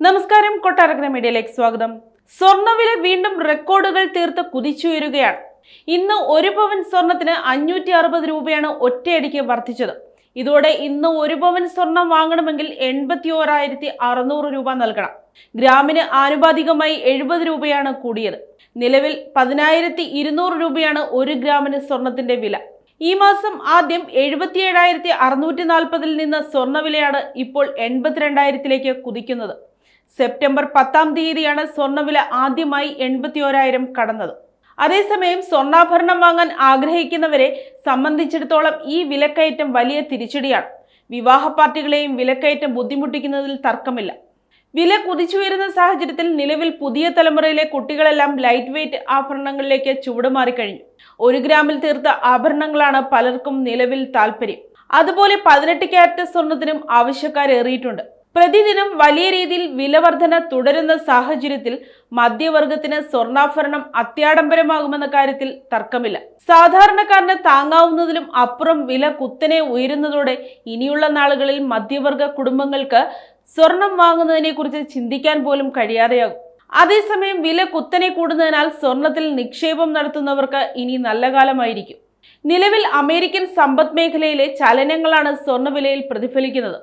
നമസ്കാരം, കൊട്ടാരക്കര മീഡിയയിലേക്ക് സ്വാഗതം. സ്വർണ്ണവില വീണ്ടും റെക്കോർഡുകൾ തീർത്ത് കുതിച്ചുയരുകയാണ്. ഇന്ന് 1 പവൻ സ്വർണത്തിന് 560 രൂപയാണ് ഒറ്റയടിക്ക് വർദ്ധിച്ചത്. ഇതോടെ ഇന്ന് 1 പവൻ സ്വർണം വാങ്ങണമെങ്കിൽ 81,600 രൂപ നൽകണം. ഗ്രാമിന് ആനുപാതികമായി 70 രൂപയാണ് കൂടിയത്. നിലവിൽ 10,200 രൂപയാണ് 1 ഗ്രാമിന് സ്വർണത്തിന്റെ വില. ഈ മാസം ആദ്യം 77,640 നിന്ന് സ്വർണ്ണവിലയാണ് ഇപ്പോൾ 82,000 കുതിക്കുന്നത്. സെപ്റ്റംബർ 10-ാം തീയതിയാണ് സ്വർണ്ണവില ആദ്യമായി 81,000 കടന്നത്. അതേസമയം സ്വർണ്ണാഭരണം വാങ്ങാൻ ആഗ്രഹിക്കുന്നവരെ സംബന്ധിച്ചിടത്തോളം ഈ വിലക്കയറ്റം വലിയ തിരിച്ചടിയാണ്. വിവാഹ പാർട്ടികളെയും വിലക്കയറ്റം ബുദ്ധിമുട്ടിക്കുന്നതിൽ തർക്കമില്ല. വില കുതിച്ചുയരുന്ന സാഹചര്യത്തിൽ നിലവിൽ പുതിയ തലമുറയിലെ കുട്ടികളെല്ലാം ലൈറ്റ് വെയ്റ്റ് ആഭരണങ്ങളിലേക്ക് ചുവടുമാറിക്കഴിഞ്ഞു. 1 ഗ്രാമിൽ തീർത്ത ആഭരണങ്ങളാണ് പലർക്കും നിലവിൽ താല്പര്യം. അതുപോലെ 18 ക്യാരറ്റ് സ്വർണത്തിനും ആവശ്യക്കാരേറിയിട്ടുണ്ട്. പ്രതിദിനം വലിയ രീതിയിൽ വിലവർധന തുടരുന്ന സാഹചര്യത്തിൽ മധ്യവർഗത്തിന് സ്വർണ്ണാഭരണം അത്യാഡംബരമാകുമെന്ന കാര്യത്തിൽ തർക്കമില്ല. സാധാരണക്കാരന് താങ്ങാവുന്നതിലും അപ്പുറം വില കുത്തനെ ഉയരുന്നതോടെ ഇനിയുള്ള നാളുകളിൽ മധ്യവർഗ കുടുംബങ്ങൾക്ക് സ്വർണം വാങ്ങുന്നതിനെ കുറിച്ച് ചിന്തിക്കാൻ പോലും കഴിയാതെയാകും. അതേസമയം വില കുത്തനെ കൂടുന്നതിനാൽ സ്വർണത്തിൽ നിക്ഷേപം നടത്തുന്നവർക്ക് ഇനി നല്ല കാലമായിരിക്കും. നിലവിൽ അമേരിക്കൻ സമ്പദ് മേഖലയിലെ ചലനങ്ങളാണ് സ്വർണ്ണവിലയിൽ പ്രതിഫലിക്കുന്നത്.